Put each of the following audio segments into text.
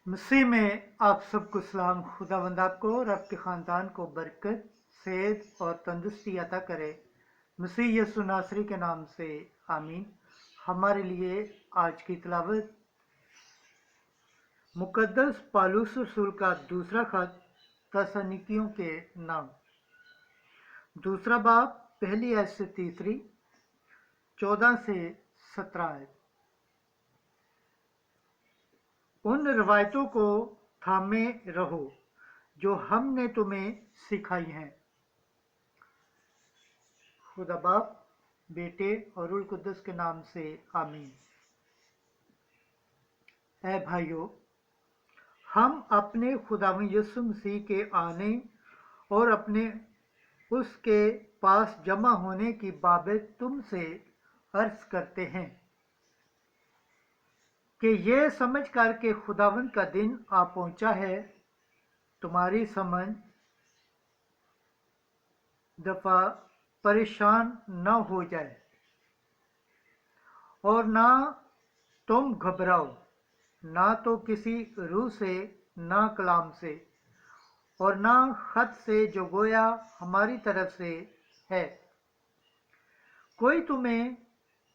मसीह में आप सबको सलाम। खुदावंद आपको और आपके ख़ानदान को बरकत, सेहत और तंदुरुस्ती अता करे। मसीह यीशु नासरी के नाम से आमीन। हमारे लिए आज की तिलावत मुकद्दस पौलुस रसूल का दूसरा खत थिस्सलुनीकियों के नाम, दूसरा बाब, पहली आयत से तीसरी, 14 से 17 आयत। उन रवायतों को थामे रहो जो हमने तुम्हें सिखाई हैं। खुदा बाप, बेटे और रूह कुद्दस के नाम से आमीन। ऐ भाइयों, हम अपने खुदावंद यीशु मसीह के आने और अपने उसके पास जमा होने की बाबत तुमसे अर्ज करते हैं कि ये समझ कर के खुदावंद का दिन आ पहुंचा है, तुम्हारी समझ दफा परेशान न हो जाए और ना तुम घबराओ, ना तो किसी रूह से, ना कलाम से और ना खत से जो गोया हमारी तरफ से है। कोई तुम्हें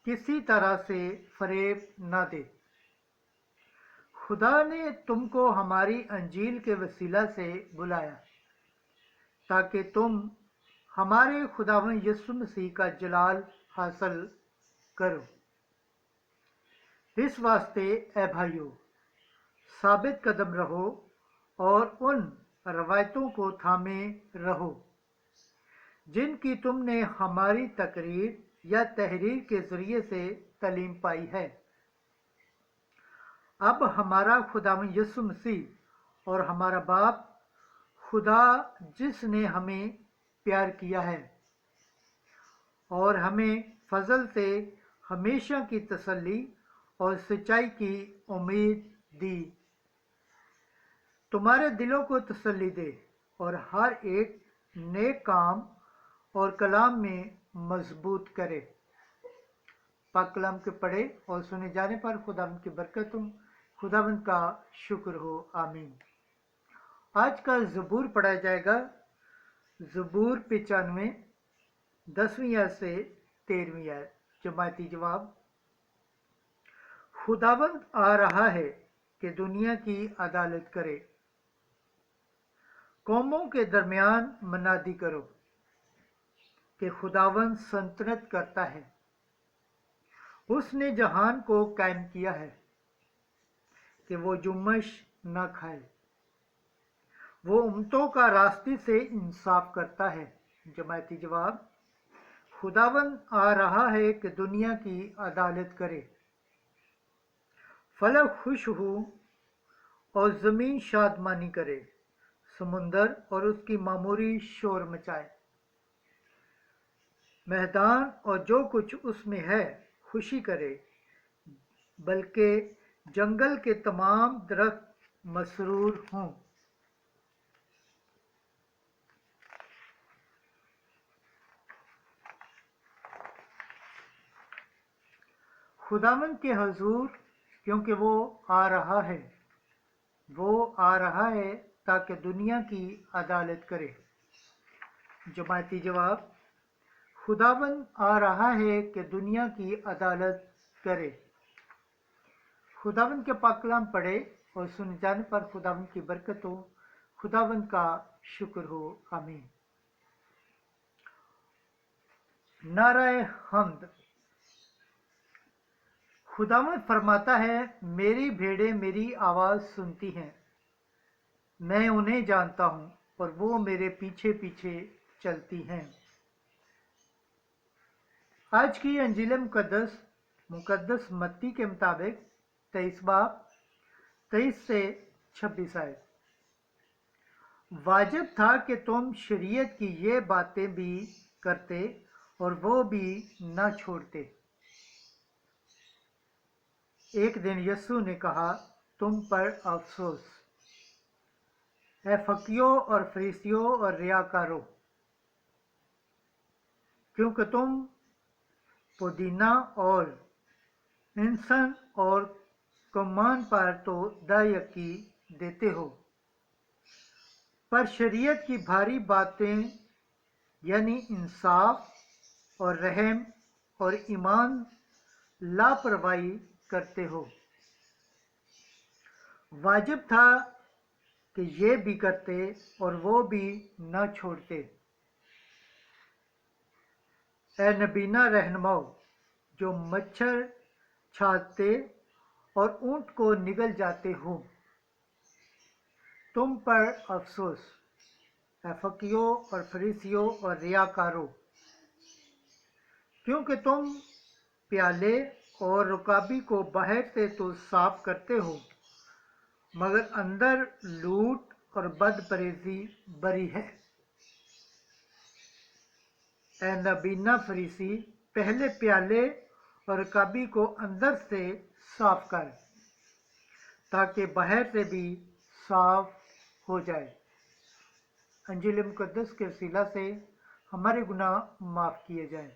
किसी तरह से फरेब न दे। खुदा ने तुमको हमारी अंजील के वसीला से बुलाया ताकि तुम हमारे खुदावंद यीशु मसीह का जलाल हासिल करो। इस वास्ते ऐ भाइयों, साबित कदम रहो और उन रवायतों को थामे रहो जिनकी तुमने हमारी तकरीर या तहरीर के जरिए से तालीम पाई है। अब हमारा खुदावंद यीशु मसीह और हमारा बाप खुदा, जिसने हमें प्यार किया है और हमें फजल से हमेशा की तसल्ली और सच्चाई की उम्मीद दी, तुम्हारे दिलों को तसल्ली दे और हर एक नेक काम और कलाम में मजबूत करे। पाक कलाम के पढ़े और सुने जाने पर खुदावंद की बरकत हो, खुदावंद का शुक्र हो। आमीन। आज का ज़बूर पढ़ा जाएगा, ज़बूर 95, 10वीं आयत से 13वीं आयत। जमायती जवाब। खुदावंद आ रहा है कि दुनिया की अदालत करे। कौमों के दरमियान मनादी करो कि खुदावंद सल्तनत करता है। उसने जहान को कायम किया है कि वो जुम्मश न खाए। वो उम्मतों का रास्ते से इंसाफ करता है। जमायती जवाब। खुदावंद आ रहा है कि दुनिया की अदालत करे। फलक खुश हो और ज़मीन शादमानी करे, समुंदर और उसकी मामूरी शोर मचाए। मैदान और जो कुछ उसमें है खुशी करे, बल्कि जंगल के तमाम दरख्त मसरूर हों। खुदावंद के हजूर, क्योंकि वो आ रहा है, वो आ रहा है ताकि दुनिया की अदालत करे। जमायती जवाब। खुदावंद आ रहा है कि दुनिया की अदालत करे। खुदावंद के पाक कलाम पढ़े और सुन जाने पर खुदावंद की बरकत हो, खुदावंद का शुक्र हो। आमीन। नाराए हम्द। खुदावंद फरमाता है, मेरी भेड़ें मेरी आवाज़ सुनती हैं, मैं उन्हें जानता हूँ और वो मेरे पीछे पीछे चलती हैं। आज की अंजील मुकद्दस मत्ती के मुताबिक 23 बाब, 23 से 26 आयत। वाजिब था कि तुम शरीयत की ये बातें भी करते और वो भी न छोड़ते। एक दिन यीशु ने कहा, तुम पर अफसोस, ऐ फकीरों और फरीसियों और रियाकारों, क्योंकि तुम पुदीना और इंसन और कमान पर तो दायकी देते हो। पर शरीयत की भारी बातें यानी इंसाफ और रहम और ईमान लापरवाही करते हो। वाजिब था कि ये भी करते और वो भी न छोड़ते। ए नबीना रहनुमाओ, जो मच्छर छाते और ऊंट को निगल जाते हो, तुम पर अफसोस है फकीरों और फरीसियों और रियाकारों, क्योंकि तुम प्याले और रुकाबी को बाहर से तो साफ करते हो, मगर अंदर लूट और बदपरेजी बरी है। ए नबीना फरीसी, पहले प्याले और रुकाबी को अंदर से साफ कर, ताकि बाहर से भी साफ हो जाए। अंजील मुकद्दस के वसीला से हमारे गुनाह माफ़ किए जाएं।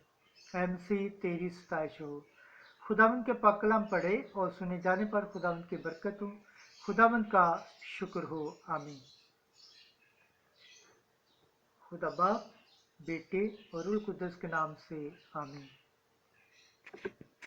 एमसी तेरी सताइश हो। खुदावंद के पाक कलाम पढ़े और सुने जाने पर खुदावंद की बरकत हो। खुदावंद का शुक्र हो। आमीन। खुदा बाप, बेटे और रूह कुद्दस के नाम से आमीन।